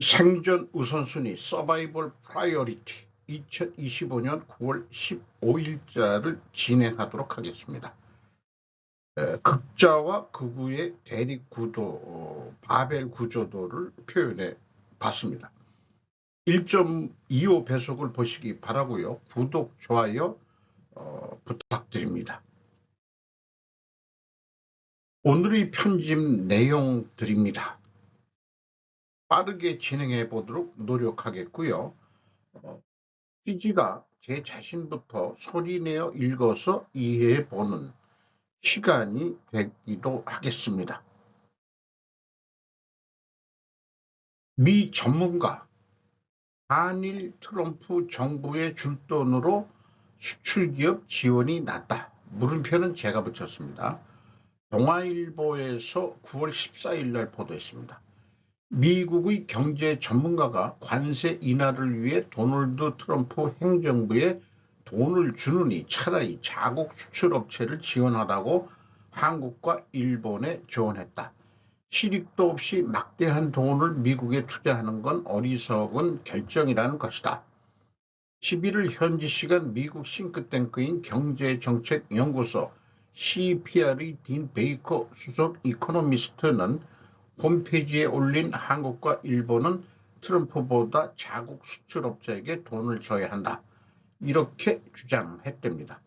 생존 우선순위 서바이벌 프라이어리티 2025년 9월 15일자를 진행하도록 하겠습니다. 극자와 극우의 대립 구도, 바벨 구조도를 표현해 봤습니다. 1.25 배속을 보시기 바라고요. 구독, 좋아요 부탁드립니다. 오늘의 편집 내용들입니다. 빠르게 진행해 보도록 노력하겠고요. 취지가 제 자신부터 소리내어 읽어서 이해해 보는 시간이 되기도 하겠습니다. 미 전문가, 한일 트럼프 정부의 줄 돈으로 수출기업 지원이 낮다. 물음표는 제가 붙였습니다. 동아일보에서 9월 14일 날 보도했습니다. 미국의 경제 전문가가 관세 인하를 위해 도널드 트럼프 행정부에 돈을 주느니 차라리 자국 수출업체를 지원하라고 한국과 일본에 조언했다. 실익도 없이 막대한 돈을 미국에 투자하는 건 어리석은 결정이라는 것이다. 11일 현지 시간 미국 싱크탱크인 경제정책연구소 CPR의 딘 베이커 수석 이코노미스트는 홈페이지에 올린 한국과 일본은 트럼프보다 자국 수출업자에게 돈을 줘야 한다. 이렇게 주장했답니다.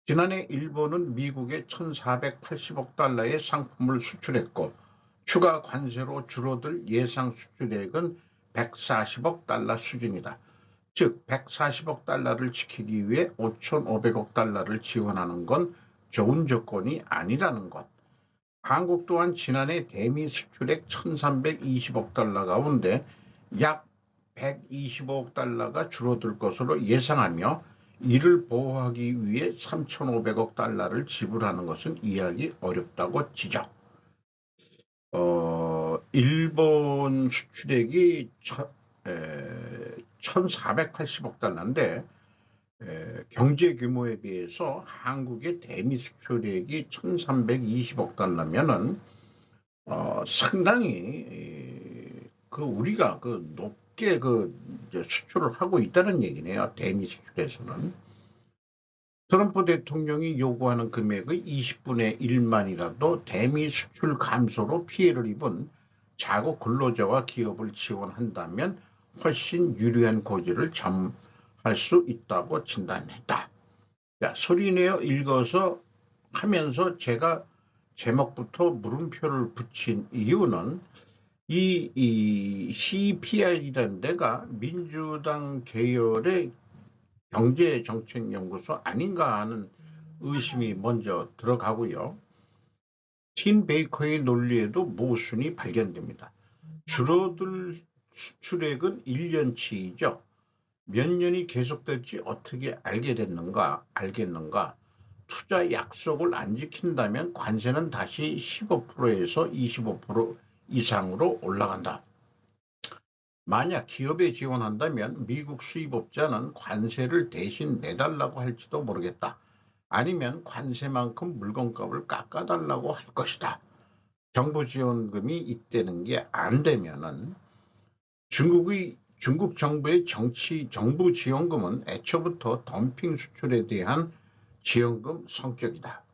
지난해 일본은 미국에 1,480억 달러의 상품을 수출했고 추가 관세로 줄어들 예상 수출액은 140억 달러 수준이다. 즉 140억 달러를 지키기 위해 5,500억 달러를 지원하는 건 좋은 조건이 아니라는 것. 한국 또한 지난해 대미 수출액 1,320억 달러 가운데 약 125억 달러가 줄어들 것으로 예상하며 이를 보호하기 위해 3,500억 달러를 지불하는 것은 이해하기 어렵다고 지적. 일본 수출액이 1,480억 달러인데 경제 규모에 비해서 한국의 대미 수출액이 1,320억 달러면은 상당히 우리가 높게 수출을 하고 있다는 얘기네요. 대미 수출에서는. 트럼프 대통령이 요구하는 금액의 20분의 1만이라도 대미 수출 감소로 피해를 입은 자국 근로자와 기업을 지원한다면 훨씬 유리한 고지를 점할 수 있다고 진단했다. 자, 소리내어 읽어서 하면서 제가 제목부터 물음표를 붙인 이유는 이 CPR이라는 데가 민주당 계열의 경제정책연구소 아닌가 하는 의심이 먼저 들어가고요. 틴 베이커의 논리에도 모순이 발견됩니다. 줄어들 수출액은 1년치이죠. 몇 년이 계속될지 어떻게 알겠는가? 투자 약속을 안 지킨다면 관세는 다시 15%에서 25% 이상으로 올라간다. 만약 기업에 지원한다면 미국 수입업자는 관세를 대신 내달라고 할지도 모르겠다. 아니면 관세만큼 물건값을 깎아달라고 할 것이다. 정부 지원금이 이때는 게 안 되면은 중국 정부의 정부 지원금은 애초부터 덤핑 수출에 대한 지원금 성격이다.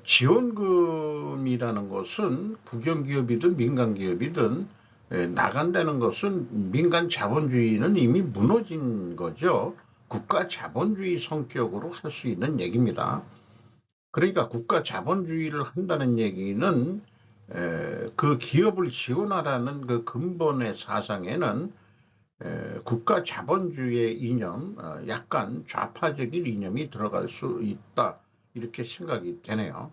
지원금이라는 것은 국영기업이든 민간기업이든 나간다는 것은 민간 자본주의는 이미 무너진 거죠. 국가 자본주의 성격으로 할 수 있는 얘기입니다. 그러니까 국가 자본주의를 한다는 얘기는 그 기업을 지원하라는 그 근본의 사상에는 국가 자본주의의 이념, 약간 좌파적인 이념이 들어갈 수 있다. 이렇게 생각이 되네요.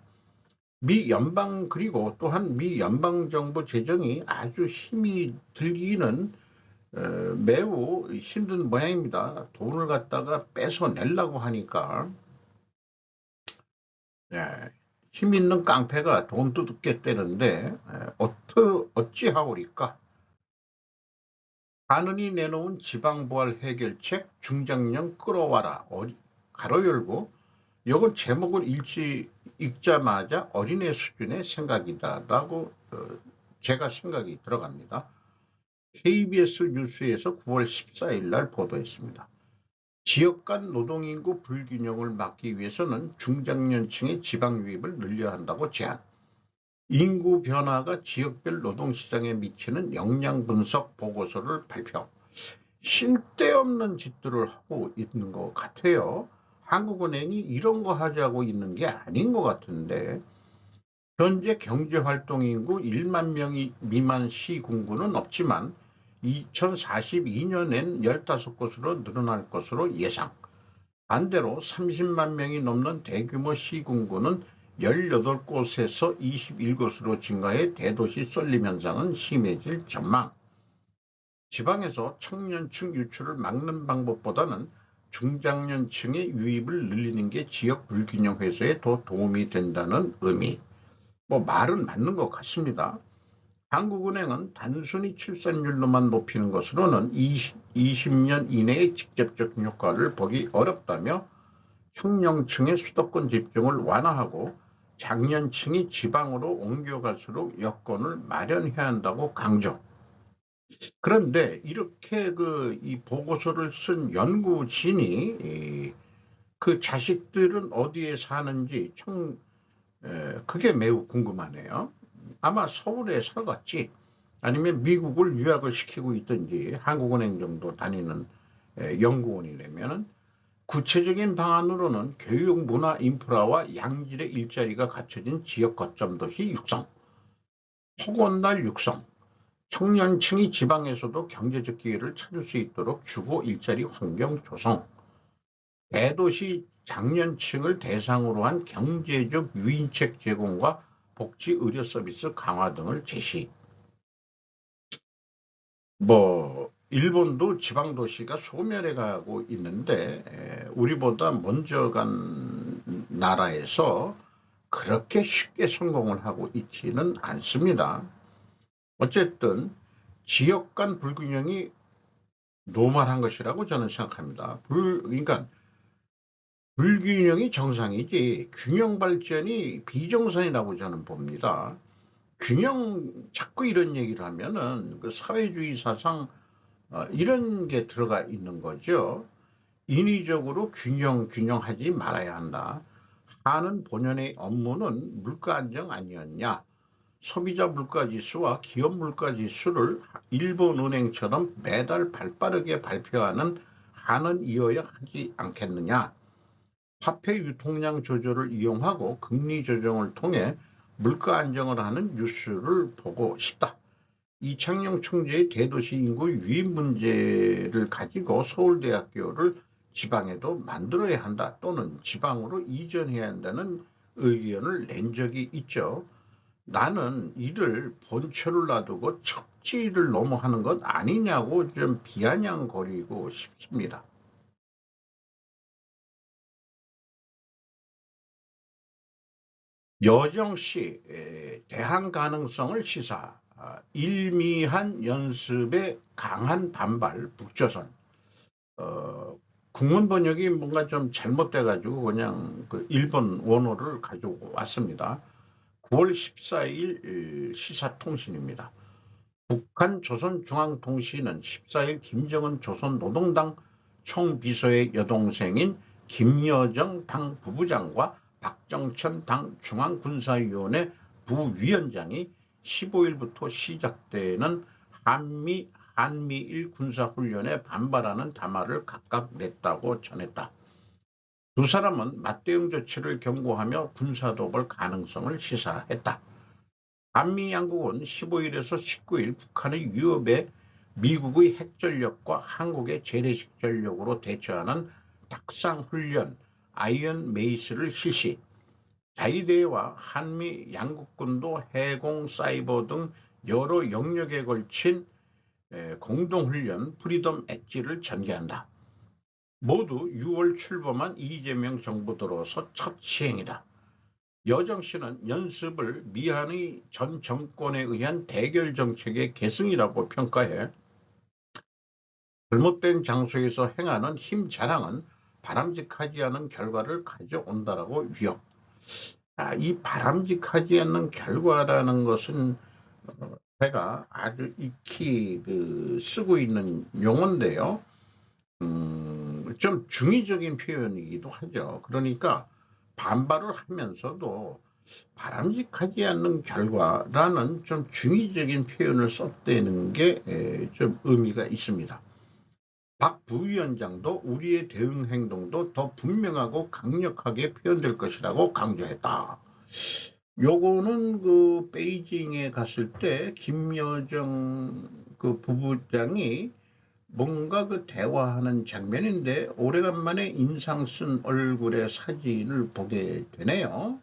그리고 또한 미 연방정부 재정이 아주 힘이 들기는 매우 힘든 모양입니다. 돈을 갖다가 뺏어내려고 하니까 힘 있는 깡패가 돈 뜯겠다는데 어찌하오리까? 한은이 내놓은 지방부활 해결책 중장년 끌어와라 가로 열고 이건 제목을 읽자마자 어린애 수준의 생각이다라고 제가 생각이 들어갑니다. KBS 뉴스에서 9월 14일 날 보도했습니다. 지역 간 노동인구 불균형을 막기 위해서는 중장년층의 지방 유입을 늘려야 한다고 제안. 인구 변화가 지역별 노동시장에 미치는 영향 분석 보고서를 발표. 쓸데없는 짓들을 하고 있는 것 같아요. 한국은행이 이런 거 하자고 있는 게 아닌 것 같은데, 현재 경제활동인구 1만 명이 미만 시군구는 없지만 2042년엔 15곳으로 늘어날 것으로 예상. 반대로 30만 명이 넘는 대규모 시군구는 18곳에서 21곳으로 증가해 대도시 쏠림 현상은 심해질 전망. 지방에서 청년층 유출을 막는 방법보다는 중장년층의 유입을 늘리는 게 지역 불균형 해소에 더 도움이 된다는 의미. 말은 맞는 것 같습니다. 한국은행은 단순히 출산율로만 높이는 것으로는 20년 이내의 직접적 효과를 보기 어렵다며 청년층의 수도권 집중을 완화하고 장년층이 지방으로 옮겨갈수록 여건을 마련해야 한다고 강조. 그런데 이렇게 이 보고서를 쓴 연구진이 그 자식들은 어디에 사는지 그게 매우 궁금하네요. 아마 서울에 살겠지, 아니면 미국을 유학을 시키고 있든지 한국은행 정도 다니는 연구원이라면, 구체적인 방안으로는 교육, 문화, 인프라와 양질의 일자리가 갖춰진 지역 거점 도시 육성, 폭언날 육성, 청년층이 지방에서도 경제적 기회를 찾을 수 있도록 주거 일자리 환경 조성, 대도시 장년층을 대상으로 한 경제적 유인책 제공과 복지 의료 서비스 강화 등을 제시. 일본도 지방 도시가 소멸해 가고 있는데 우리보다 먼저 간 나라에서 그렇게 쉽게 성공을 하고 있지는 않습니다. 어쨌든 지역 간 불균형이 노멀한 것이라고 저는 생각합니다. 그러니까 불균형이 정상이지 균형 발전이 비정상이라고 저는 봅니다. 자꾸 이런 얘기를 하면은 그 사회주의 사상 이런 게 들어가 있는 거죠. 인위적으로 균형하지 말아야 한다. 하는 본연의 업무는 물가 안정 아니었냐. 소비자 물가지수와 기업 물가지수를 일본은행처럼 매달 발빠르게 발표하는 한은 이어야 하지 않겠느냐. 화폐 유통량 조절을 이용하고 금리 조정을 통해 물가 안정을 하는 뉴스를 보고 싶다. 이창용 총재의 대도시 인구 유입 문제를 가지고 서울대학교를 지방에도 만들어야 한다, 또는 지방으로 이전해야 한다는 의견을 낸 적이 있죠. 나는 이를 본처를 놔두고 척지를 넘어가는 것 아니냐고 좀 비아냥거리고 싶습니다. 여정시 대항 가능성을 시사, 일미한 연습에 강한 반발 북조선. 국문 번역이 뭔가 좀 잘못돼가지고 그냥 그 일본 원어를 가지고 왔습니다. 9월 14일 시사통신입니다. 북한 조선중앙통신은 14일 김정은 조선노동당 총비서의 여동생인 김여정 당 부부장과 박정천 당 중앙군사위원회 부위원장이 15일부터 시작되는 한미일 군사훈련에 반발하는 담화를 각각 냈다고 전했다. 두 사람은 맞대응 조치를 경고하며 군사도발 가능성을 시사했다. 한미 양국은 15일에서 19일 북한의 위협에 미국의 핵전력과 한국의 재래식 전력으로 대처하는 탁상훈련 아이언 메이스를 실시, 자위대와 한미 양국군도 해공, 사이버 등 여러 영역에 걸친 공동훈련 프리덤 엣지를 전개한다. 모두 6월 출범한 이재명 정부 들어서 첫 시행이다. 여정 씨는 연습을 미한의 전 정권에 의한 대결 정책의 계승이라고 평가해 잘못된 장소에서 행하는 힘 자랑은 바람직하지 않은 결과를 가져온다라고 위협. 이 바람직하지 않는 결과라는 것은 제가 아주 익히 쓰고 있는 용어인데요. 좀 중의적인 표현이기도 하죠. 그러니까 반발을 하면서도 바람직하지 않는 결과라는 좀 중의적인 표현을 썼다는 게 좀 의미가 있습니다. 박 부위원장도 우리의 대응 행동도 더 분명하고 강력하게 표현될 것이라고 강조했다. 요거는 베이징에 갔을 때 김여정 부부장이 뭔가 대화하는 장면인데 오래간만에 인상 쓴 얼굴의 사진을 보게 되네요.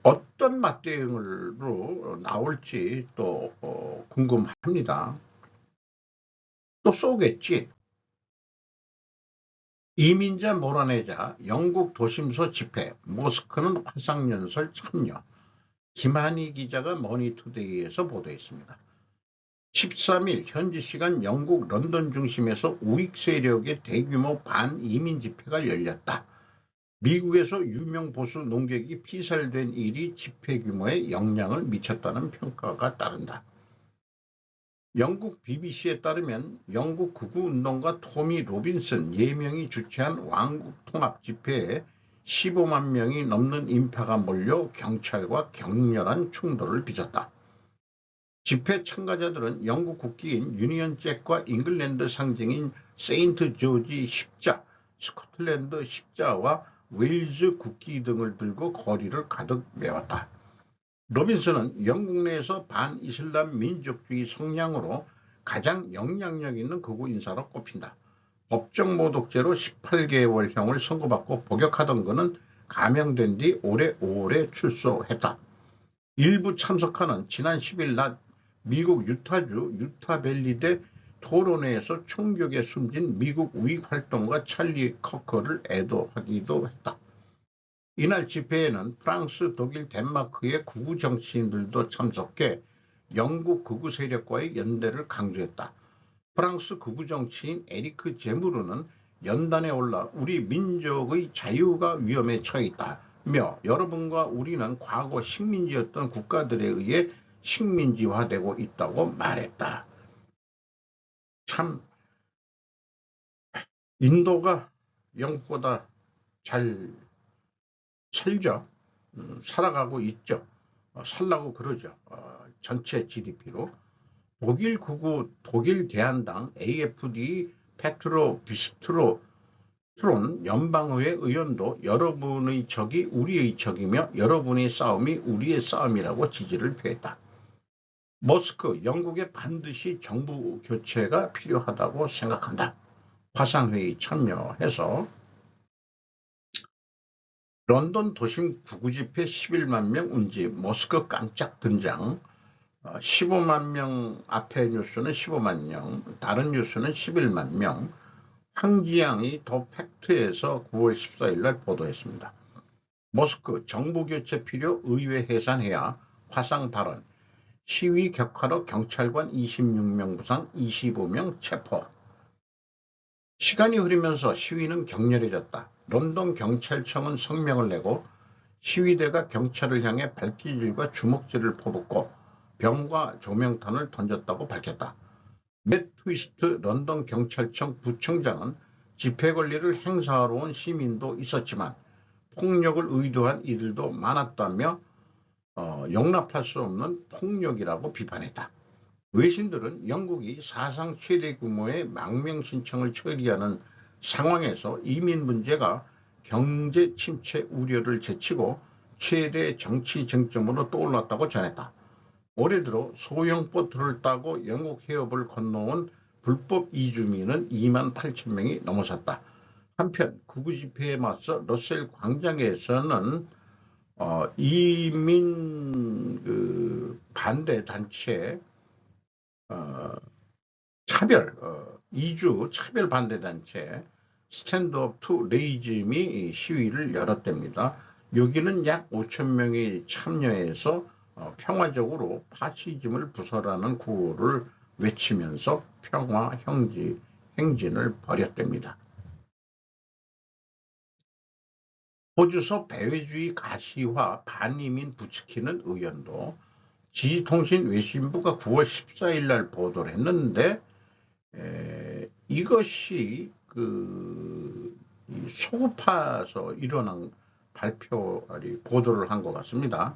어떤 맞대응으로 나올지 또 궁금합니다. 또 쏘겠지. 이민자 몰아내자 영국 도심서 집회 모스크는 화상연설 참여. 김한희 기자가 머니투데이에서 보도했습니다. 13일 현지 시간 영국 런던 중심에서 우익 세력의 대규모 반이민 집회가 열렸다. 미국에서 유명 보수 농객이 피살된 일이 집회 규모에 영향을 미쳤다는 평가가 따른다. 영국 BBC에 따르면 영국 극우운동가 토미 로빈슨 4명이 주최한 왕국 통합 집회에 15만 명이 넘는 인파가 몰려 경찰과 격렬한 충돌을 빚었다. 집회 참가자들은 영국 국기인 유니언 잭과 잉글랜드 상징인 세인트 조지 십자, 스코틀랜드 십자와 웨일즈 국기 등을 들고 거리를 가득 메웠다. 로빈슨은 영국 내에서 반이슬람 민족주의 성향으로 가장 영향력 있는 극우 인사로 꼽힌다. 법정 모독죄로 18개월형을 선고받고 복역하던 그는 감형된 뒤 올해 5월에 출소했다. 일부 참석하는 지난 10일 낮 미국 유타주 유타밸리대 토론회에서 총격에 숨진 미국 우익활동가 찰리 커커를 애도하기도 했다. 이날 집회에는 프랑스, 독일, 덴마크의 극우 정치인들도 참석해 영국 극우 세력과의 연대를 강조했다. 프랑스 극우 정치인 에리크 제무르는 연단에 올라 우리 민족의 자유가 위험에 처해 있다며 여러분과 우리는 과거 식민지였던 국가들에 의해 식민지화되고 있다고 말했다. 참 인도가 영국보다 잘 살죠. 살아가고 있죠. 살라고 그러죠. 전체 GDP로. 독일 극우 독일 대한당 AfD 페트로 비스트로 트론 연방의회 의원도 여러분의 적이 우리의 적이며 여러분의 싸움이 우리의 싸움이라고 지지를 표했다. 머스크 영국에 반드시 정부 교체가 필요하다고 생각한다. 화상회의 참여해서 런던 도심 극우 집회 11만 명 운집 머스크 깜짝 등장. 15만 명 앞에 뉴스는 15만 명, 다른 뉴스는 11만 명. 황지양이 더 팩트에서 9월 14일 날 보도했습니다. 머스크 정부 교체 필요 의회 해산해야 화상 발언. 시위 격화로 경찰관 26명 부상 25명 체포. 시간이 흐르면서 시위는 격렬해졌다. 런던 경찰청은 성명을 내고 시위대가 경찰을 향해 발길질과 주먹질을 퍼붓고 병과 조명탄을 던졌다고 밝혔다. 맷 트위스트 런던 경찰청 부청장은 집회 권리를 행사하러 온 시민도 있었지만 폭력을 의도한 이들도 많았다며 용납할 수 없는 폭력이라고 비판했다. 외신들은 영국이 사상 최대 규모의 망명 신청을 처리하는 상황에서 이민 문제가 경제 침체 우려를 제치고 최대 정치 쟁점으로 떠올랐다고 전했다. 올해 들어 소형 보트를 타고 영국 해협을 건너온 불법 이주민은 2만 8천 명이 넘어섰다. 한편 극우 집회에 맞서 러셀 광장에서는 이민 반대 단체 차별 이주 차별 반대 단체 스탠드업 투 레이즘이 시위를 열었답니다. 여기는 약 5천 명이 참여해서 평화적으로 파시즘을 부설하는 구호를 외치면서 평화 행진을 벌였답니다. 호주서 배회주의 가시화 반이민 부추기는 의원도 지통신 외신부가 9월 14일 날 보도를 했는데 이것이 소급파서 일어난 보도를 한 것 같습니다.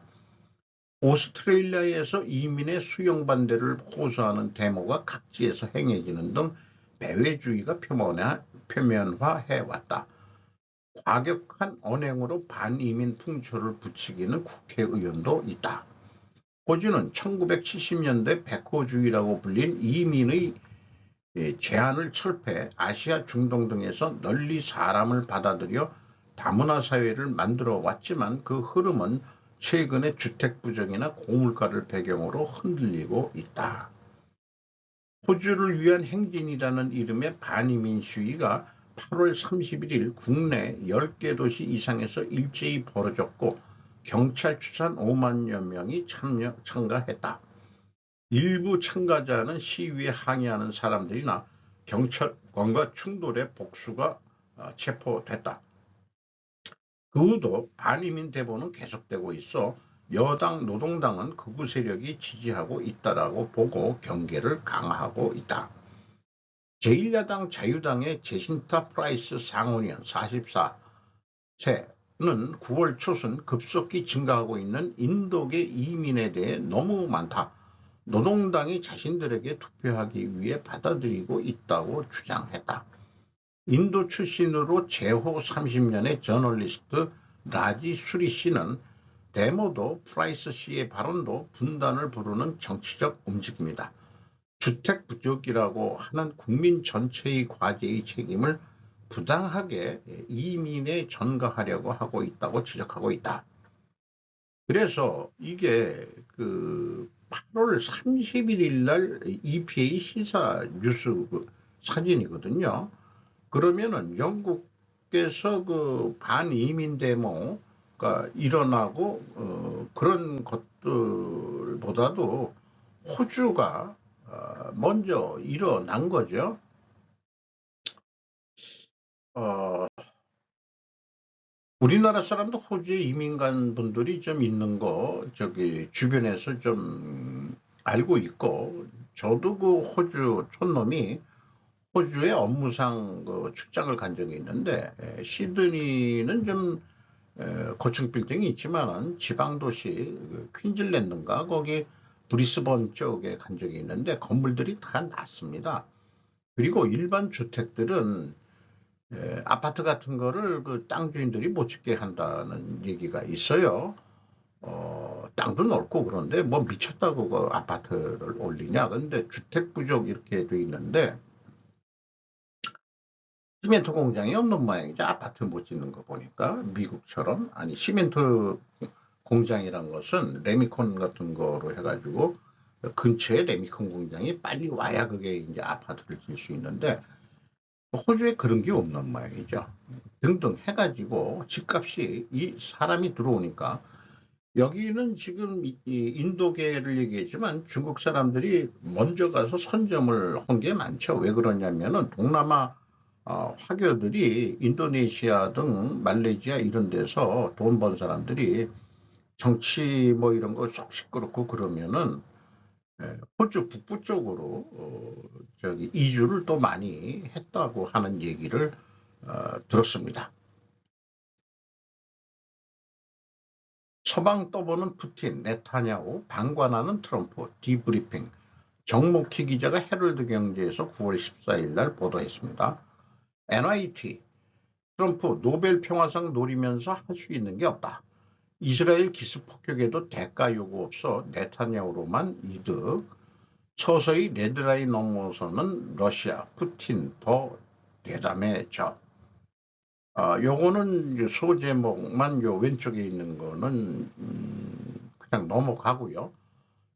오스트레일리아에서 이민의 수용 반대를 호소하는 데모가 각지에서 행해지는 등 배회주의가 표면화해왔다. 과격한 언행으로 반이민 풍조를 부추기는 국회의원도 있다. 호주는 1970년대 백호주의라고 불린 이민의 제한을 철폐, 아시아, 중동 등에서 널리 사람을 받아들여 다문화 사회를 만들어 왔지만 그 흐름은 최근의 주택 부정이나 고물가를 배경으로 흔들리고 있다. 호주를 위한 행진이라는 이름의 반이민 시위가 8월 31일 국내 10개 도시 이상에서 일제히 벌어졌고 경찰 추산 5만여 명이 참가했다. 일부 참가자는 시위에 항의하는 사람들이나 경찰관과 충돌의 복수가 체포됐다. 그 후도 반이민 대보는 계속되고 있어 여당 노동당은 극우 세력이 지지하고 있다라고 보고 경계를 강화하고 있다. 제1야당 자유당의 제신타 프라이스 상원의원 44세는 9월 초순 급속히 증가하고 있는 인도계 이민에 대해 너무 많다. 노동당이 자신들에게 투표하기 위해 받아들이고 있다고 주장했다. 인도 출신으로 재호 30년의 저널리스트 라지 수리 씨는 데모도 프라이스 씨의 발언도 분단을 부르는 정치적 움직임이다. 주택 부족이라고 하는 국민 전체의 과제의 책임을 부당하게 이민에 전가하려고 하고 있다고 지적하고 있다. 그래서 이게 8월 31일 날 EPA 시사 뉴스 사진이거든요. 그러면은 영국에서 반이민 데모가 일어나고 그런 것들보다도 호주가 먼저 일어난 거죠. 우리나라 사람도 호주에 이민 간 분들이 좀 있는 거 주변에서 좀 알고 있고, 저도 호주 촌놈이 호주에 업무상 출장을 간 적이 있는데 시드니는 좀 고층 빌딩이 있지만 지방 도시 퀸즐랜드인가 거기 브리스번 쪽에 간 적이 있는데 건물들이 다 낮습니다. 그리고 일반 주택들은 아파트 같은 거를 땅 주인들이 못 짓게 한다는 얘기가 있어요. 땅도 넓고 그런데 뭐 미쳤다고 그 아파트를 올리냐. 근데 주택 부족 이렇게 돼 있는데 시멘트 공장이 없는 모양이죠. 아파트 못 짓는 거 보니까 미국처럼. 아니 시멘트 공장이란 것은 레미콘 같은 거로 해가지고 근처에 레미콘 공장이 빨리 와야 그게 이제 아파트를 질 수 있는데 호주에 그런 게 없는 모양이죠. 등등 해가지고 집값이 이 사람이 들어오니까 여기는 지금 인도계를 얘기했지만 중국 사람들이 먼저 가서 선점을 한 게 많죠. 왜 그러냐면은 동남아 화교들이 인도네시아 등 말레이시아 이런 데서 돈 번 사람들이 정치 뭐 이런 거 속 시끄럽고 그러면은 호주 북부 쪽으로 이주를 또 많이 했다고 하는 얘기를 들었습니다. 서방 떠보는 푸틴, 네타냐후, 방관하는 트럼프, 디브리핑. 정목희 기자가 헤럴드 경제에서 9월 14일 날 보도했습니다. NYT, 트럼프 노벨 평화상 노리면서 할 수 있는 게 없다. 이스라엘 기습 폭격에도 대가 요구 없어 네타냐후로만 이득. 서서히 레드라인 넘어서는 러시아, 푸틴 더 대담해져. 요거는 소제목만 요 왼쪽에 있는 거는 그냥 넘어가고요.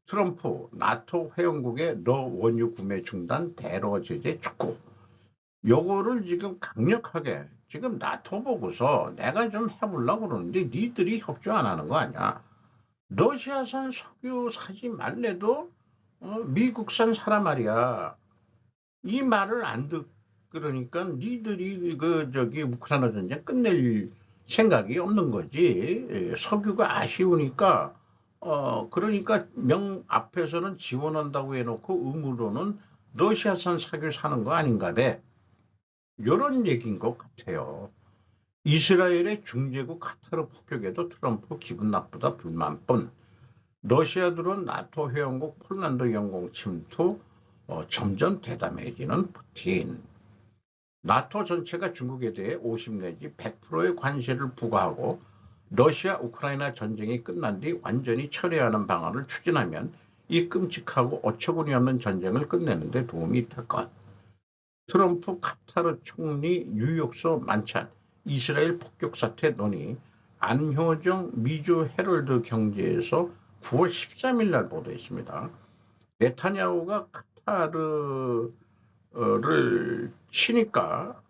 트럼프, 나토 회원국의 원유 구매 중단, 대러 제재 촉구. 요거를 지금 강력하게 지금 나토 보고서 내가 좀 해보려고 그러는데 니들이 협조 안 하는 거 아니야. 러시아산 석유 사지 말래도 미국산 사람 말이야. 이 말을 안 듣, 그러니까 니들이 우크라이나 전쟁 끝낼 생각이 없는 거지. 석유가 아쉬우니까 그러니까 명 앞에서는 지원한다고 해놓고 의무로는 러시아산 석유 사는 거 아닌가 배. 이런 얘기인 것 같아요. 이스라엘의 중재국 카타르 폭격에도 트럼프 기분 나쁘다 불만뿐. 러시아 들은 나토 회원국 폴란드 영공 침투 점점 대담해지는 푸틴. 나토 전체가 중국에 대해 50 내지 100%의 관세를 부과하고 러시아 우크라이나 전쟁이 끝난 뒤 완전히 철회하는 방안을 추진하면 이 끔찍하고 어처구니 없는 전쟁을 끝내는 데 도움이 될 것. 트럼프 카타르 총리 뉴욕서 만찬, 이스라엘 폭격 사태 논의, 안효정 미주 헤럴드 경제에서 9월 13일 날 보도했습니다. 네타냐후가 카타르를 치니까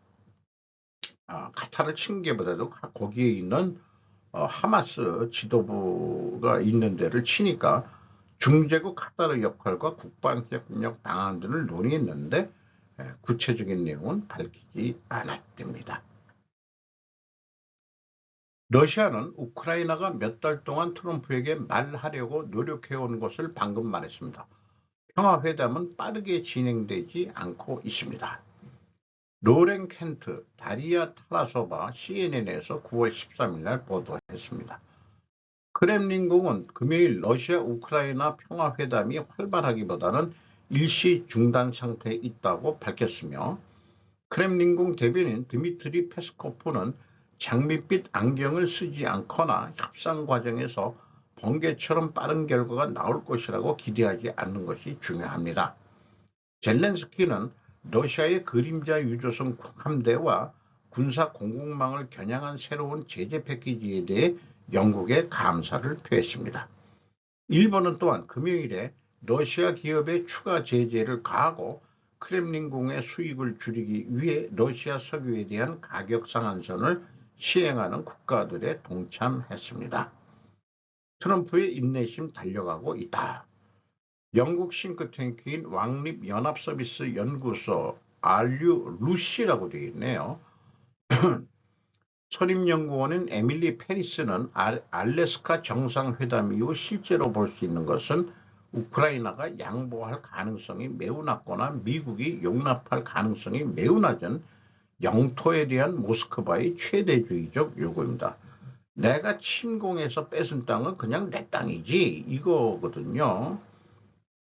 카타르를 친 게보다도 거기에 있는 하마스 지도부가 있는 데를 치니까 중재국 카타르 역할과 국방협력 방안 등을 논의했는데 구체적인 내용은 밝히지 않았답니다. 러시아는 우크라이나가 몇 달 동안 트럼프에게 말하려고 노력해온 것을 방금 말했습니다. 평화회담은 빠르게 진행되지 않고 있습니다. 로렌 켄트, 다리아 타라소바 CNN에서 9월 13일 날 보도했습니다. 크렘린궁은 금요일 러시아 우크라이나 평화회담이 활발하기보다는 일시 중단 상태에 있다고 밝혔으며 크렘린궁 대변인 드미트리 페스코프는 장밋빛 안경을 쓰지 않거나 협상 과정에서 번개처럼 빠른 결과가 나올 것이라고 기대하지 않는 것이 중요합니다. 젤렌스키는 러시아의 그림자 유조선 함대와 군사 공급망을 겨냥한 새로운 제재 패키지에 대해 영국에 감사를 표했습니다. 일본은 또한 금요일에 러시아 기업에 추가 제재를 가하고 크렘린궁의 수익을 줄이기 위해 러시아 석유에 대한 가격 상한선을 시행하는 국가들에 동참했습니다. 트럼프의 인내심 달려가고 있다. 영국 싱크탱크인 왕립연합서비스 연구소 RU-루시라고 되어 있네요. 선임연구원인 에밀리 페리스는 알래스카 정상회담 이후 실제로 볼 수 있는 것은 우크라이나가 양보할 가능성이 매우 낮거나 미국이 용납할 가능성이 매우 낮은 영토에 대한 모스크바의 최대주의적 요구입니다. 내가 침공해서 뺏은 땅은 그냥 내 땅이지 이거거든요.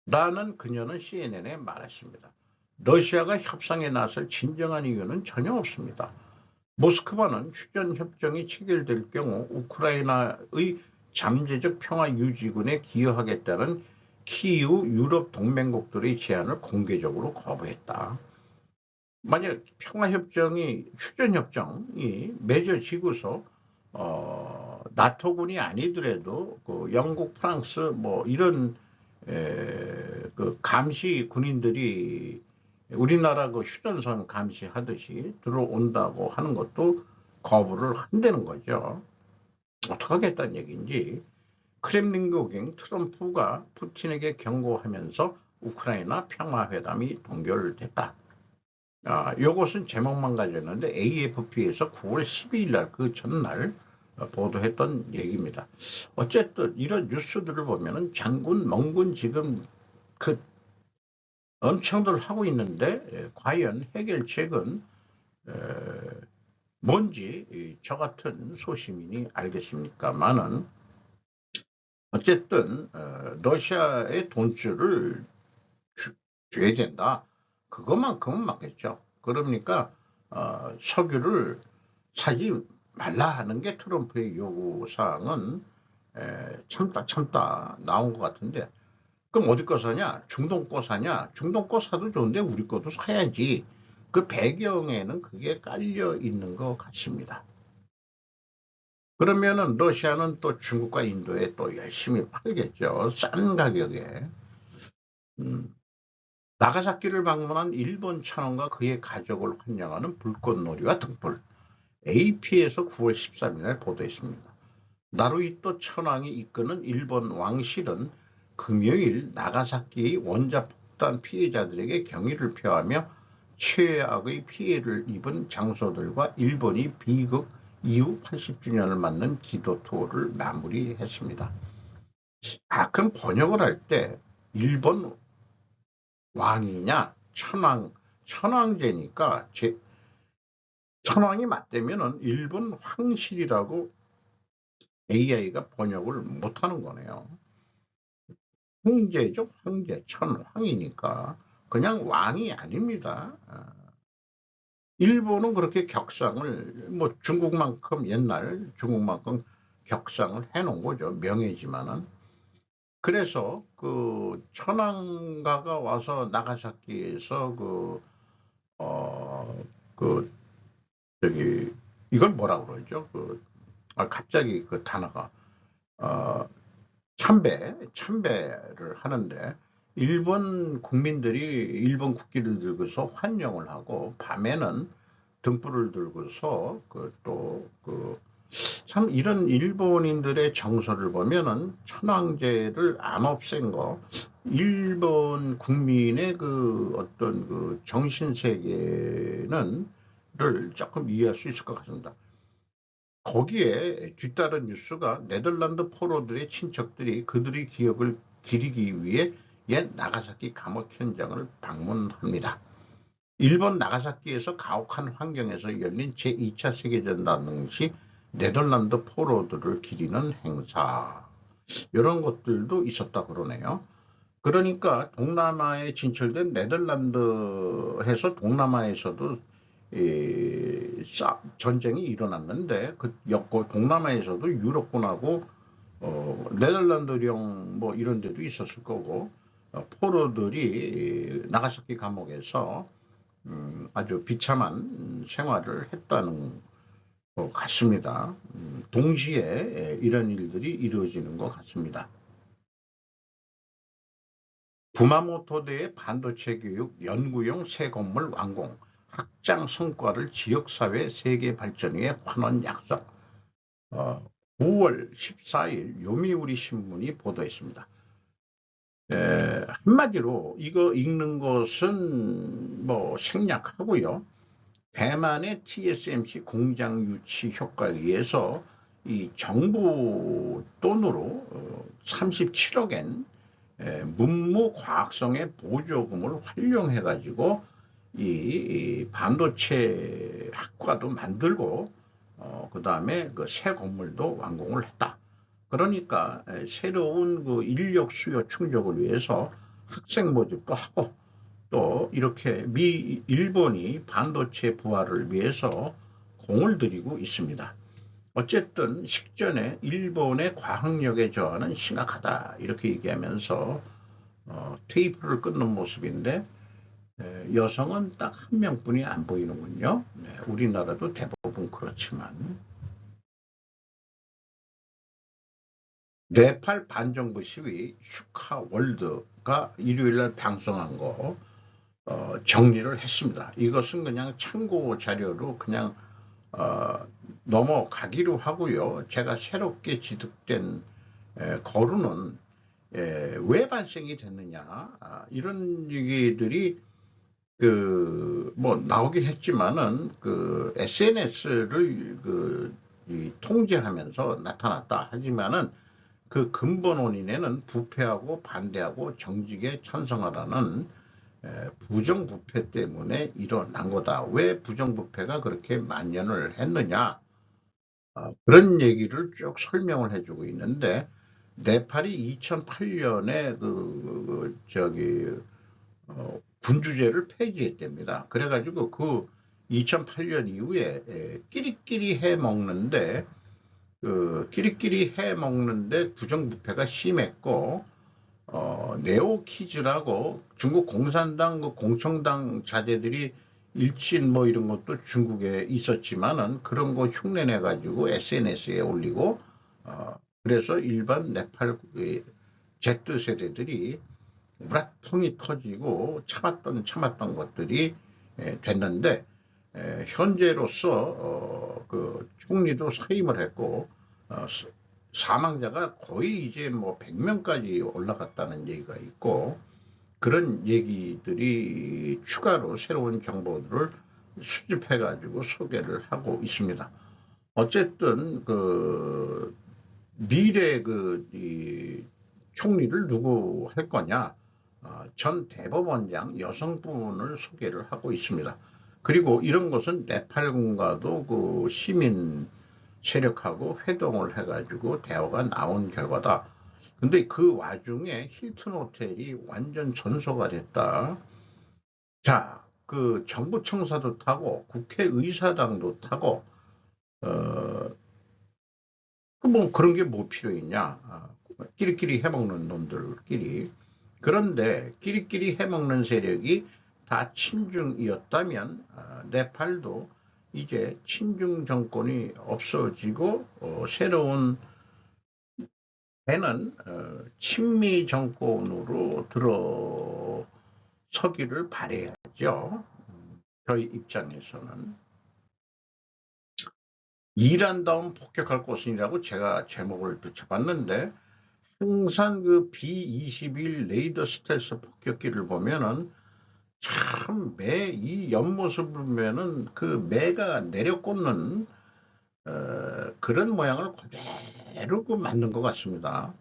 라는 그녀는 CNN에 말했습니다. 러시아가 협상에 나설 진정한 이유는 전혀 없습니다. 모스크바는 휴전협정이 체결될 경우 우크라이나의 잠재적 평화유지군에 기여하겠다는 키이우 유럽 동맹국들의 제안을 공개적으로 거부했다. 만약 평화협정이 휴전협정이 맺어지고서 나토군이 아니더라도 그 영국, 프랑스 뭐 이런 그 감시 군인들이 우리나라 그 휴전선 감시하듯이 들어온다고 하는 것도 거부를 한다는 거죠. 어떡하겠다는 얘기인지. 크렘린궁 트럼프가 푸틴에게 경고하면서 우크라이나 평화회담이 동결됐다. 이것은 제목만 가졌는데 AFP에서 9월 12일 날 그 전날 보도했던 얘기입니다. 어쨌든 이런 뉴스들을 보면은 장군, 멍군 지금 그 엄청들 하고 있는데 과연 해결책은 뭔지 저 같은 소시민이 알겠습니까만은 어쨌든 러시아의 돈줄을 줘야 된다. 그것만큼은 맞겠죠. 그러니까 석유를 사지 말라 하는 게 트럼프의 요구사항은 참다 나온 것 같은데 그럼 어디 거 사냐? 중동 거 사냐? 중동 거 사도 좋은데 우리 것도 사야지. 그 배경에는 그게 깔려 있는 것 같습니다. 그러면은 러시아는 또 중국과 인도에 또 열심히 팔겠죠. 싼 가격에. 나가사키를 방문한 일본 천황과 그의 가족을 환영하는 불꽃놀이와 등불. AP에서 9월 13일 날 보도했습니다. 나루히토 천황이 이끄는 일본 왕실은 금요일 나가사키의 원자폭탄 피해자들에게 경의를 표하며 최악의 피해를 입은 장소들과 일본이 비극 이후 80주년을 맞는 기도 투어를 마무리했습니다. 그럼 번역을 할 때 일본 왕이냐 천황제니까 천황이 맞대면은 일본 황실이라고 AI가 번역을 못하는 거네요. 황제죠, 황제, 천황이니까 그냥 왕이 아닙니다. 일본은 그렇게 격상을 뭐 중국만큼 옛날 중국만큼 격상을 해놓은 거죠. 명예지만은. 그래서 그 천황가가 와서 나가사키에서 그 저기 이걸 뭐라 그러죠? 갑자기 그 단어가 어, 참배를 하는데 일본 국민들이 일본 국기를 들고서 환영을 하고 밤에는 등불을 들고서 참 이런 일본인들의 정서를 보면은 천황제를 안 없앤 거 일본 국민의 그 어떤 그 정신 세계는 를 조금 이해할 수 있을 것 같습니다. 거기에 뒤따른 뉴스가 네덜란드 포로들의 친척들이 그들의 기억을 기리기 위해 옛 나가사키 감옥 현장을 방문합니다. 일본 나가사키에서 가혹한 환경에서 열린 제2차 세계대전 당시 네덜란드 포로들을 기리는 행사, 이런 것들도 있었다 그러네요. 그러니까 동남아에 진출된 네덜란드에서 동남아에서도 전쟁이 일어났는데 동남아에서도 유럽군하고 네덜란드령 뭐 이런 데도 있었을 거고 포로들이 나가사키 감옥에서 아주 비참한 생활을 했다는 것 같습니다. 동시에 이런 일들이 이루어지는 것 같습니다. 구마모토대의 반도체 교육 연구용 새 건물 완공, 학장 성과를 지역사회 세계 발전 위해 환원 약속. 9월 14일 요미우리 신문이 보도했습니다. 한마디로 이거 읽는 것은 뭐 생략하고요. 대만의 TSMC 공장 유치 효과에 의해서 이 정부 돈으로 37억엔 문무 과학성의 보조금을 활용해 가지고 이 반도체 학과도 만들고 그 다음에 그 새 건물도 완공을 했다. 그러니까 새로운 그 인력 수요 충족을 위해서 학생 모집도 하고 또 이렇게 일본이 반도체 부활을 위해서 공을 들이고 있습니다. 어쨌든 식전에 일본의 과학력에 저하는 심각하다 이렇게 얘기하면서 테이프를 끊는 모습인데 여성은 딱 한 명뿐이 안 보이는군요. 우리나라도 대부분 그렇지만 네팔 반정부 시위 슈카 월드가 일요일날 방송한 거 정리를 했습니다. 이것은 그냥 참고 자료로 그냥 넘어가기로 하고요. 제가 새롭게 지득된 거루는 왜 발생이 됐느냐 이런 얘기들이 뭐 나오긴 했지만은 SNS를 통제하면서 나타났다 하지만은 그 근본 원인에는 부패하고 반대하고 정직에 찬성하라는 부정부패 때문에 일어난 거다. 왜 부정부패가 그렇게 만연을 했느냐? 그런 얘기를 쭉 설명을 해주고 있는데 네팔이 2008년에 군주제를 폐지했답니다. 그래가지고 그 2008년 이후에 끼리끼리 해먹는데 부정부패가 심했고 네오키즈라고 중국 공산당 공청당 자제들이 일진 뭐 이런 것도 중국에 있었지만은 그런 거 흉내내 가지고 SNS에 올리고 그래서 일반 네팔 Z 세대들이 우라통이 터지고 참았던 것들이 됐는데 현재로서 그 총리도 사임을 했고 사망자가 거의 이제 뭐 100명까지 올라갔다는 얘기가 있고 그런 얘기들이 추가로 새로운 정보들을 수집해 가지고 소개를 하고 있습니다. 어쨌든 그 미래 이 총리를 누구 할 거냐? 전 대법원장 여성분을 소개를 하고 있습니다. 그리고 이런 것은 네팔군과도 그 시민 세력하고 회동을 해가지고 대화가 나온 결과다. 근데 그 와중에 힐튼 호텔이 완전 전소가 됐다. 자, 그 정부 청사도 타고 국회의사당도 타고 뭐 그런 게 뭐 필요 있냐? 끼리끼리 해먹는 놈들끼리. 그런데 끼리끼리 해먹는 세력이 다 친중이었다면 네팔도 이제 친중 정권이 없어지고 새로운 배는 친미 정권으로 들어서기를 바라야죠. 저희 입장에서는. 이란다운 폭격할 것이라고 제가 제목을 붙여봤는데 항상 그 B-21 레이더 스텔스 폭격기를 보면은 참 매 이 옆모습을 보면은 그 매가 내려꽂는 그런 모양을 그대로 그 만든 것 같습니다.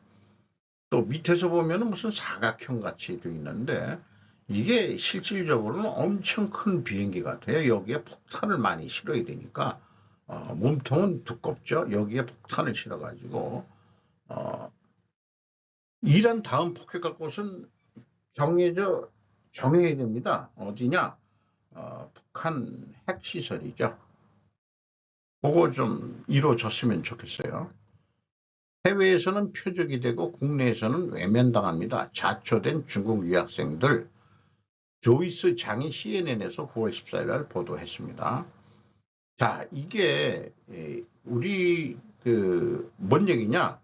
또 밑에서 보면은 무슨 사각형 같이 돼 있는데 이게 실질적으로는 엄청 큰 비행기 같아요. 여기에 폭탄을 많이 실어야 되니까 몸통은 두껍죠. 여기에 폭탄을 실어가지고 이란 다음 폭격할 곳은 정해야 됩니다. 어디냐? 북한 핵시설이죠. 그거 좀 이루어졌으면 좋겠어요. 해외에서는 표적이 되고 국내에서는 외면당합니다. 자초된 중국 유학생들. 조이스 장이 CNN에서 9월 14일 날 보도했습니다. 자, 이게 우리 뭔 얘기냐?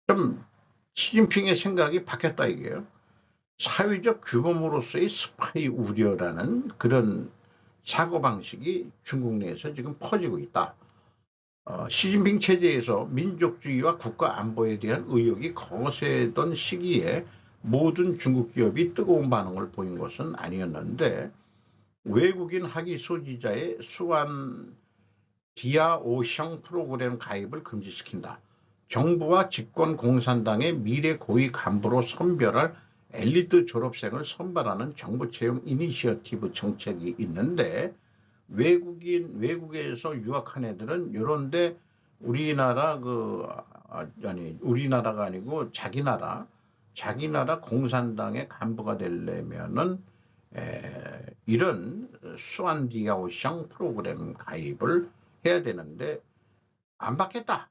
좀 시진핑의 생각이 바뀌었다 이게요. 사회적 규범으로서의 스파이 우려라는 그런 사고방식이 중국 내에서 지금 퍼지고 있다. 시진핑 체제에서 민족주의와 국가 안보에 대한 의혹이 거세던 시기에 모든 중국 기업이 뜨거운 반응을 보인 것은 아니었는데 외국인 학위 소지자의 수완 디아오형 프로그램 가입을 금지시킨다. 정부와 집권 공산당의 미래 고위 간부로 선별할 엘리트 졸업생을 선발하는 정부 채용 이니셔티브 정책이 있는데 외국에서 유학한 애들은 요런데 우리나라 우리나라가 아니고 자기 나라 공산당의 간부가 되려면은 이런 수완디아오형 프로그램 가입을 해야 되는데 안 받겠다.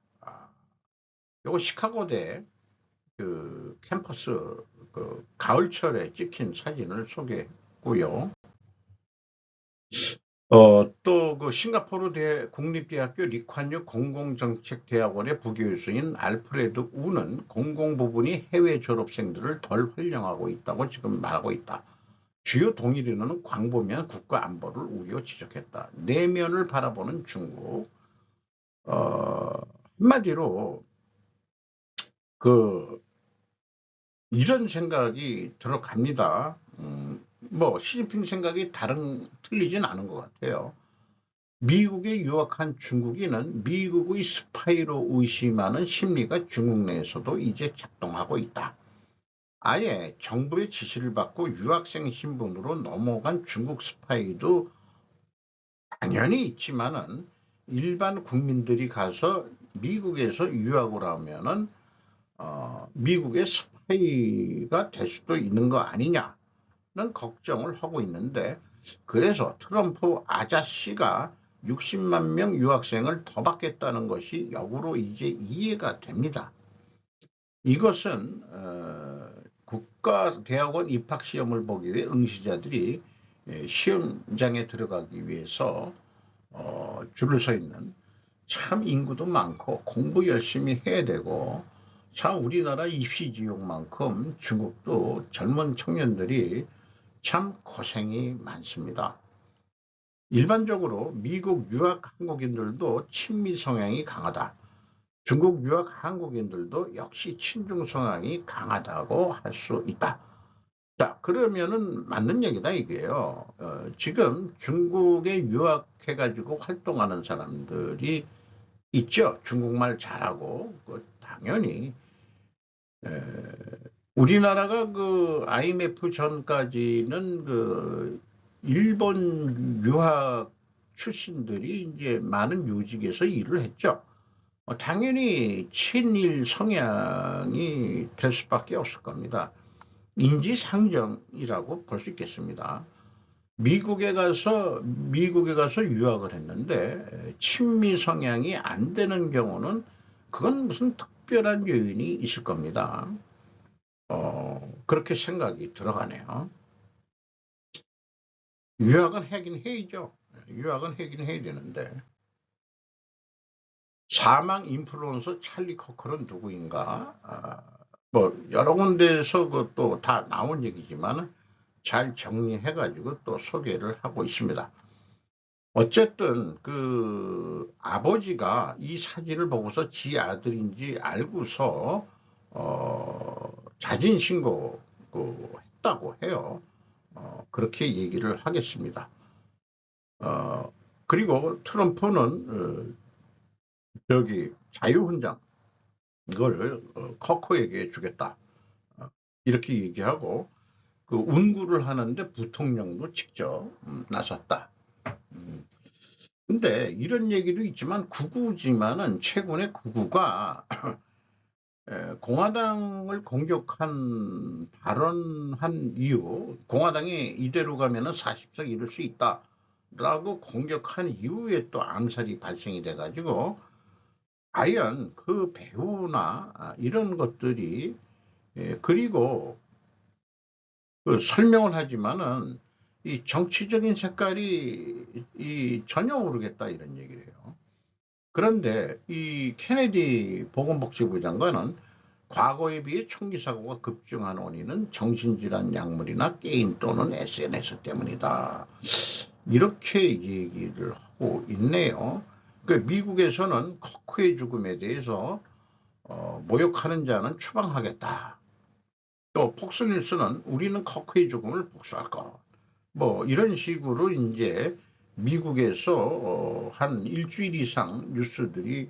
요거 시카고대 그 캠퍼스 그 가을철에 찍힌 사진을 소개했고요. 또 그 싱가포르 국립대학교 리콴유 공공정책대학원의 부교수인 알프레드 우는 공공 부분이 해외 졸업생들을 덜 활용하고 있다고 지금 말하고 있다. 주요 동의리는 광범위한 국가 안보를 우려 지적했다. 내면을 바라보는 중국. 한마디로 그 이런 생각이 들어갑니다. 뭐 시진핑 생각이 틀리진 않은 것 같아요. 미국에 유학한 중국인은 미국의 스파이로 의심하는 심리가 중국 내에서도 이제 작동하고 있다. 아예 정부의 지시를 받고 유학생 신분으로 넘어간 중국 스파이도 당연히 있지만은 일반 국민들이 가서 미국에서 유학을 하면은 미국의 스파이가 될 수도 있는 거 아니냐는 걱정을 하고 있는데 그래서 트럼프 아저씨가 60만 명 유학생을 더 받겠다는 것이 역으로 이제 이해가 됩니다. 이것은 국가대학원 입학시험을 보기 위해 응시자들이 시험장에 들어가기 위해서 줄을 서 있는 참 인구도 많고 공부 열심히 해야 되고 참 우리나라 입시지옥만큼 중국도 젊은 청년들이 참 고생이 많습니다. 일반적으로 미국 유학 한국인들도 친미 성향이 강하다. 중국 유학 한국인들도 역시 친중 성향이 강하다고 할 수 있다. 자, 그러면은 맞는 얘기다 이게요. 지금 중국에 유학해가지고 활동하는 사람들이 있죠. 중국말 잘하고 당연히 에, 우리나라가 그 IMF 전까지는 그 일본 유학 출신들이 이제 많은 요직에서 일을 했죠. 당연히 친일 성향이 될 수밖에 없을 겁니다. 인지상정이라고 볼 수 있겠습니다. 미국에 가서 유학을 했는데 친미 성향이 안 되는 경우는 그건 무슨 특별한 요인이 있을 겁니다. 그렇게 생각이 들어가네요. 유학은 하긴 해야죠. 유학은 하긴 해야 되는데 사망 인플루언서 찰리 커커는 누구인가? 뭐 여러 군데에서 그것도 다 나온 얘기지만 잘 정리해가지고 또 소개를 하고 있습니다. 어쨌든 그 아버지가 이 사진을 보고서 지 아들인지 알고서 자진 신고 했다고 해요. 그렇게 얘기를 하겠습니다. 그리고 트럼프는 저기 자유훈장 이걸 커커에게 주겠다 이렇게 얘기하고 그 운구를 하는데 부통령도 직접 나섰다. 근데 이런 얘기도 있지만 극우지만은 최근에 극우가 공화당을 공격한 발언한 이유, 공화당이 이대로 가면은 40석 이룰 수 있다라고 공격한 이후에 또 암살이 발생이 돼가지고 과연 그 배우나 이런 것들이 그리고 그 설명을 하지만은 이 정치적인 색깔이 전혀 모르겠다 이런 얘기를 해요. 그런데 이 케네디 보건복지부 장관은 과거에 비해 총기 사고가 급증한 원인은 정신질환 약물이나 게임 또는 SNS 때문이다. 이렇게 얘기를 하고 있네요. 그 미국에서는 커크의 죽음에 대해서 모욕하는 자는 추방하겠다. 또 폭스뉴스는 우리는 커크의 죽음을 복수할 것. 뭐 이런 식으로 이제 미국에서 한 일주일 이상 뉴스들이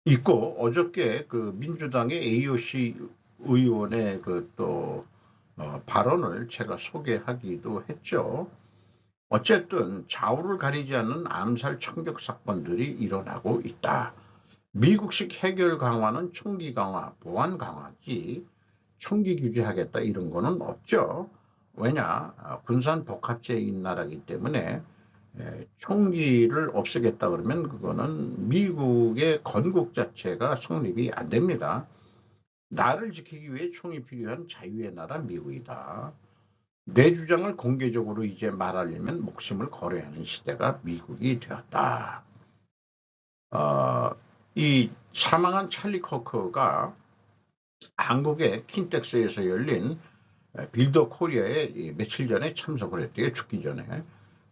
있고 어저께 그 민주당의 AOC 의원의 그또 발언을 제가 소개하기도 했죠. 어쨌든 좌우를 가리지 않는 암살 총격 사건들이 일어나고 있다. 미국식 해결 강화는 총기 강화, 보안 강화지 총기 규제하겠다 이런 거는 없죠. 왜냐 군산 복합체인 나라이기 때문에 총기를 없애겠다 그러면 그거는 미국의 건국 자체가 성립이 안 됩니다. 나를 지키기 위해 총이 필요한 자유의 나라 미국이다. 내 주장을 공개적으로 이제 말하려면 목숨을 걸어야 하는 시대가 미국이 되었다. 이 사망한 찰리 커커가 한국의 킨텍스에서 열린 빌더 코리아에 며칠 전에 참석을 했대요. 죽기 전에.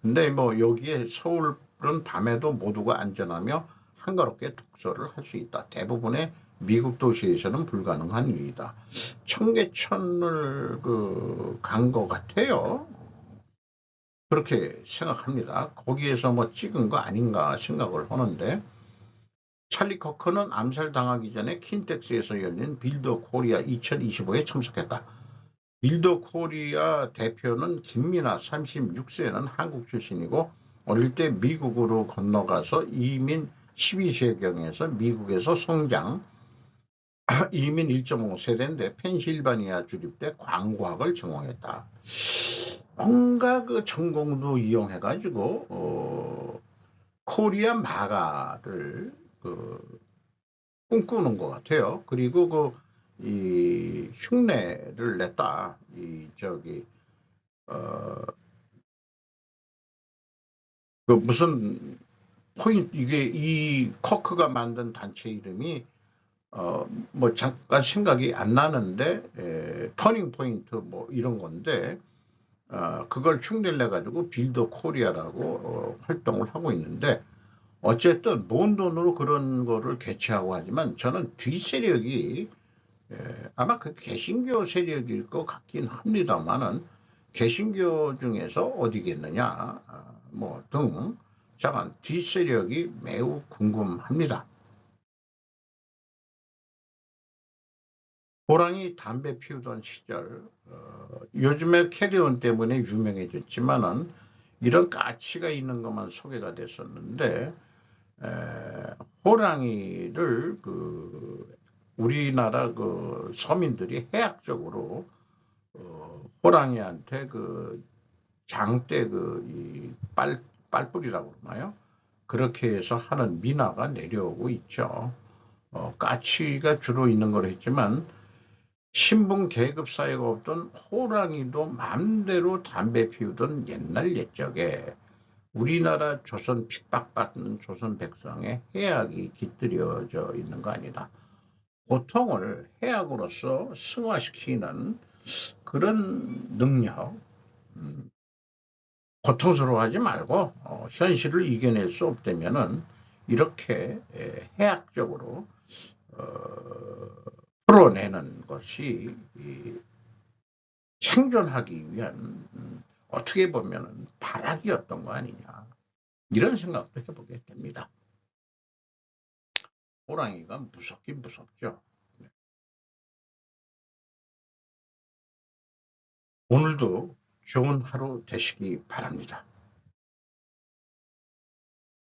근데 뭐 여기에 서울은 밤에도 모두가 안전하며 한가롭게 독서를 할 수 있다. 대부분의 미국 도시에서는 불가능한 일이다. 청계천을 간 것 같아요. 그렇게 생각합니다. 거기에서 뭐 찍은 거 아닌가 생각을 하는데 찰리 커커는 암살당하기 전에 킨텍스에서 열린 빌더 코리아 2025에 참석했다. 빌더 코리아 대표는 김민아 36세는 한국 출신이고 어릴 때 미국으로 건너가서 이민 12세경에서 미국에서 성장 이민 1.5세대인데 펜실바니아 주립대 광과학을 전공했다. 뭔가 그 전공도 이용해가지고 코리아 마가를 꿈꾸는 것 같아요. 그리고 이 흉내를 냈다. 무슨 포인트 이게 이 커크가 만든 단체 이름이 뭐 잠깐 생각이 안 나는데 터닝 포인트 뭐 이런 건데 그걸 흉내를 내 가지고 빌더 코리아라고 활동을 하고 있는데 어쨌든 먼 돈으로 그런 거를 개최하고 하지만 저는 뒷세력이 아마 그 개신교 세력일 것 같긴 합니다만은 개신교 중에서 어디겠느냐 뭐 등 잠깐 뒷세력이 매우 궁금합니다. 호랑이 담배 피우던 시절 요즘에 캐리온 때문에 유명해졌지만은 이런 가치가 있는 것만 소개가 됐었는데 호랑이를 그 우리나라 그 서민들이 해학적으로 호랑이한테 그 장대 그 빨뿔이라고 그러나요? 그렇게 해서 하는 민화가 내려오고 있죠. 까치가 주로 있는 걸 했지만 신분 계급 사회가 없던 호랑이도 마음대로 담배 피우던 옛날 옛적에 우리나라 조선 핍박받는 조선 백성의 해악이 깃들여져 있는 거 아니다. 고통을 해악으로서 승화시키는 그런 능력, 고통스러워하지 말고 현실을 이겨낼 수 없다면은 이렇게 해악적으로 어, 풀어내는 것이 생존하기 위한 어떻게 보면 발악이었던 거 아니냐 이런 생각도 해보게 됩니다. 호랑이가 무섭긴 무섭죠. 오늘도 좋은 하루 되시기 바랍니다.